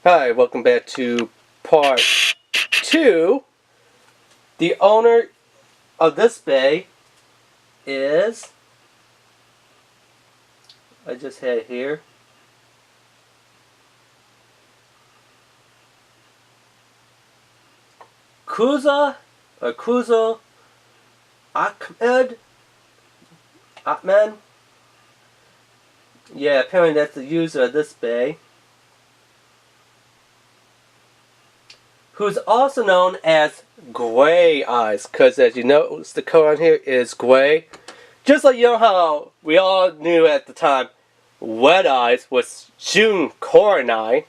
Hi, welcome back to part 2. The owner of this bay is, I just had it here, Kuza Ahmed. Yeah, apparently that's the user of this bay, who's also known as Gray Eyes, because as you notice, the color on here is gray. Just like you know how we all knew at the time Red Eyes was June COGNiTE,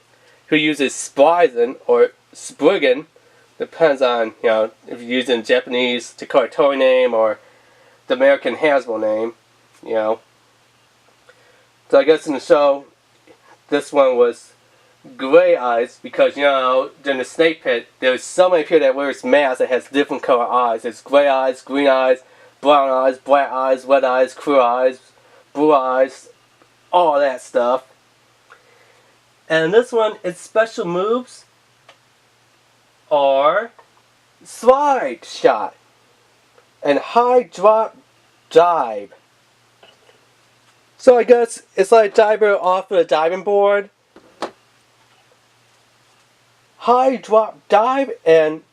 who uses SPRiKE or STRiKE, depends on, you know, if you're using Japanese Takara Toei name or the American Hasbro name, you know. So I guess in the show, this one was Gray Eyes because, you know, during the snake pit, there's so many people that wears masks that has different color eyes. There's gray eyes, green eyes, brown eyes, black eyes, red eyes, clear eyes, blue eyes, all that stuff. And this one, its special moves are slide shot and high drop dive. So I guess it's like a diver off of a diving board. High drop dive and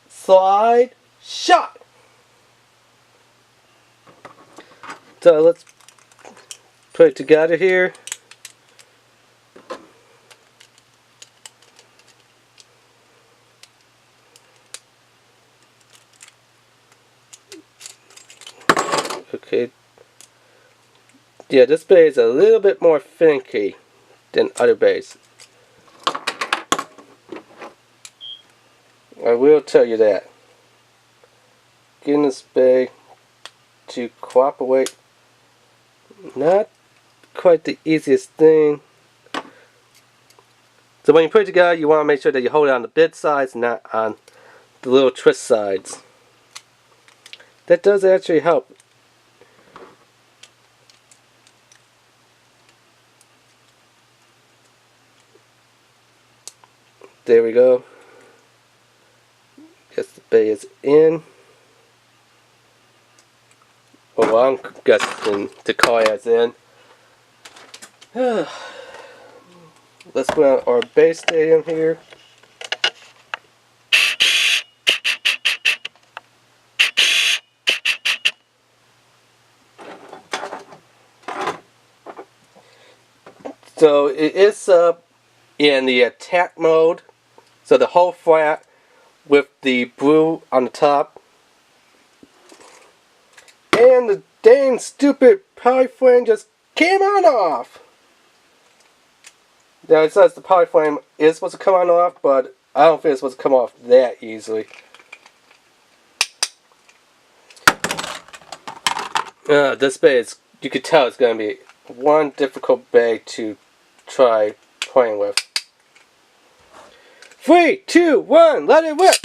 slide shot. So let's put it together here. Okay. Yeah, this bay is a little bit more finicky than other bays. I will tell you that. Getting this bay to cooperate, not quite the easiest thing. So when you put it together, you want to make sure that you hold it on the bid sides, not on the little twist sides. That does actually help. There we go. Guess the bay is in. Well, I'm guessing the car is in. Let's put on our base stadium here. So it is up in the attack mode. So the whole flat with the blue on the top. And the dang stupid poly flame just came on off. Now it says the poly flame is supposed to come on off, but I don't think it's supposed to come off that easily. This bay is, you could tell it's going to be one difficult bay to try playing with. 3, 2, 1, let it whip!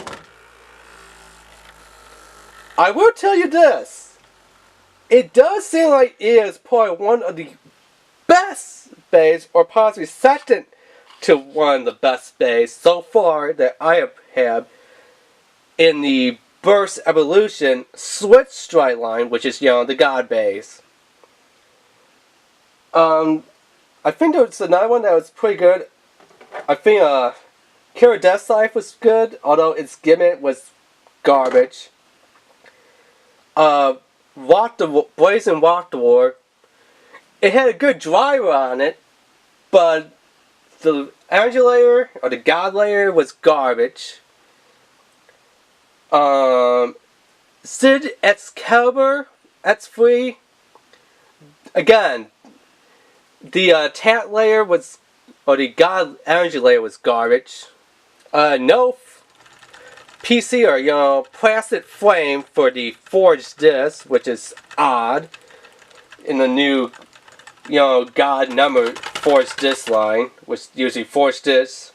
I will tell you this. It does seem like it is probably one of the best bays, or possibly second to one of the best bays so far that I have had in the Burst Evolution SWiTCH strike line, which is, you know, the God bays. I think there was another one that was pretty good. I think Kira Death's Life was good, although its gimmick was garbage. Blazing Walk the War. It had a good driver on it, but the energy layer, or the God layer, was garbage. Sid Excalibur, X3. Again, the Tat layer was, or the God energy layer was garbage. No PC or, you know, plastic flame for the forged disc, which is odd in the new, you know, God number forged disc line, which usually forged disc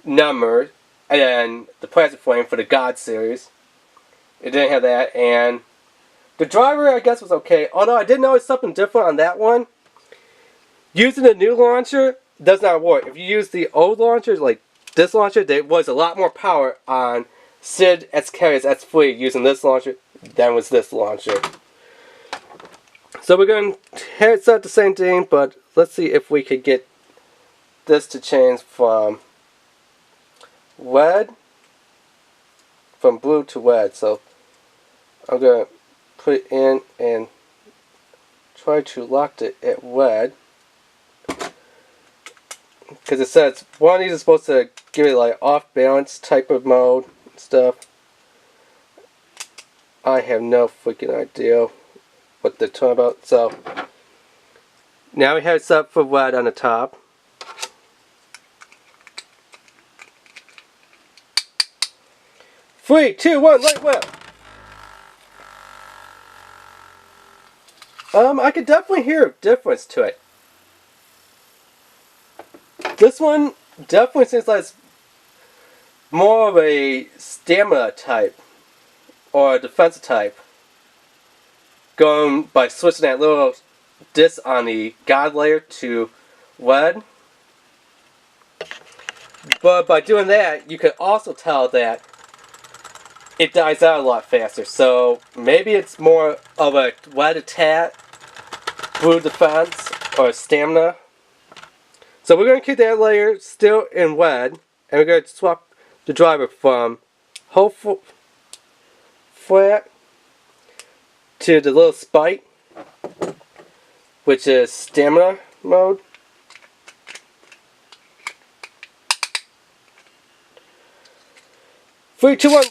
number, and then the plastic flame for the God series. It didn't have that, and the driver I guess was okay, although I did notice something different on that one. Using the new launcher does not work. If you use the old launcher, like this launcher, there was a lot more power on SID SK's S3 using this launcher than was this launcher. So we're going to set the same thing, but let's see if we could get this to change from red, from blue to red. So I'm going to put it in and try to lock it at red. Because it says one of these is supposed to give it like off balance type of mode and stuff. I have no freaking idea what they're talking about. So now we have it set up for red on the top. Three, two, one, light whip. I could definitely hear a difference to it. This one definitely seems like it's more of a stamina type or a defensive type. Going by switching that little disc on the God layer to red. But by doing that, you can also tell that it dies out a lot faster. So maybe it's more of a red attack, blue defense, or stamina. So we're going to keep that layer still in red, and we're going to swap the driver from whole flat to the little spike, which is stamina mode. Three, two, one.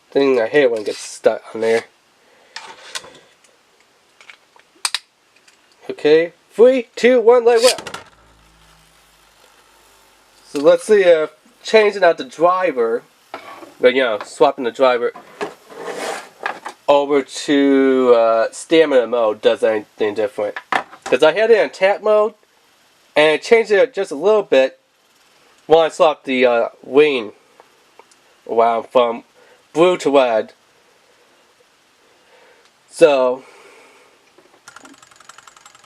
Thing I hate when it gets stuck on there. Okay. 3, 2, 1, light whip. So let's see if changing out the driver, but you know, swapping the driver over to stamina mode does anything different. Because I had it in attack mode, and I changed it just a little bit when I swapped the wing around from blue to red. So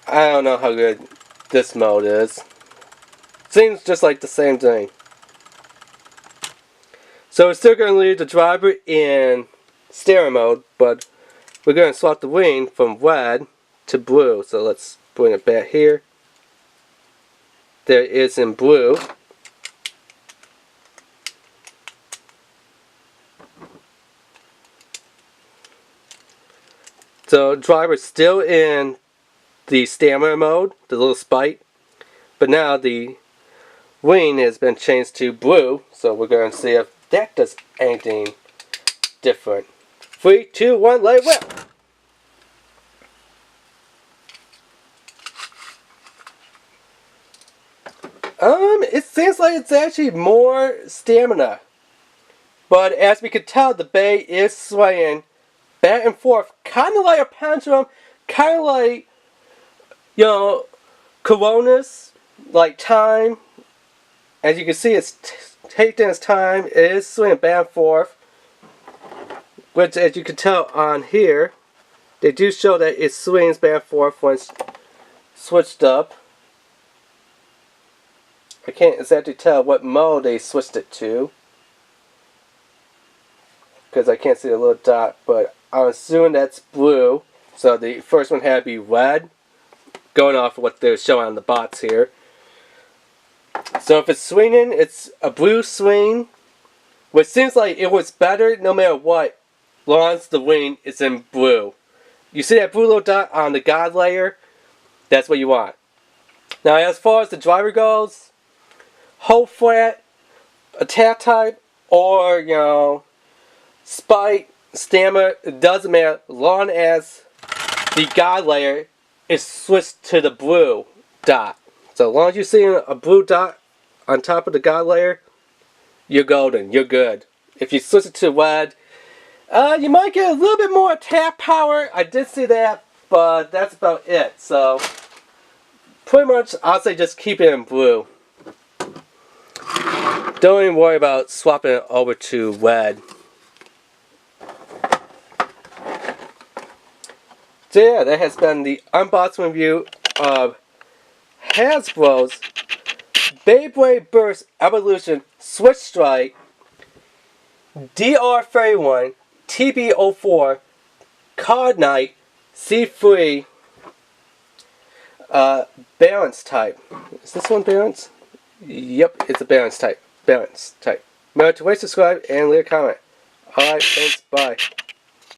I don't know how good this mode is. Seems just like the same thing. So we're still going to leave the driver in stereo mode, but we're going to swap the wing from red to blue. So let's bring it back here. There it is in blue. So driver's still in the stamina mode, the little spike, but now the wing has been changed to blue, so we're going to see if that does anything different. 3, 2, 1, light whip! It seems like it's actually more stamina, but as we can tell, the bay is swaying back and forth, kind of like a pendulum, kind of like, you know, Coronas, like time. As you can see, it's taking its time. It is swinging back and forth. Which, as you can tell on here, they do show that it swings back and forth when it's switched up. I can't exactly tell what mode they switched it to, because I can't see the little dot, but I'm assuming that's blue. So the first one had to be red, going off of what they're showing on the box here. So if it's swinging, it's a blue swing, which seems like it was better no matter what, as long as the wing is in blue. You see that blue little dot on the God layer? That's what you want. Now as far as the driver goes, whole flat, attack type, or, you know, spike, stamina, it doesn't matter, as long as the God layer is switched to the blue dot. So as long as you see a blue dot on top of the God layer, you're golden, you're good. If you switch it to red, you might get a little bit more attack power. I did see that, but that's about it. So pretty much, I'll say just keep it in blue. Don't even worry about swapping it over to red. So yeah, that has been the unboxing review of Hasbro's Beyblade Burst Evolution Switch Strike, DR31, TB04 COGNiTE, C3, balance type. Is this one balance? Yep, it's a balance type. Balance type. Remember to rate, subscribe, and leave a comment. Alright, thanks, bye.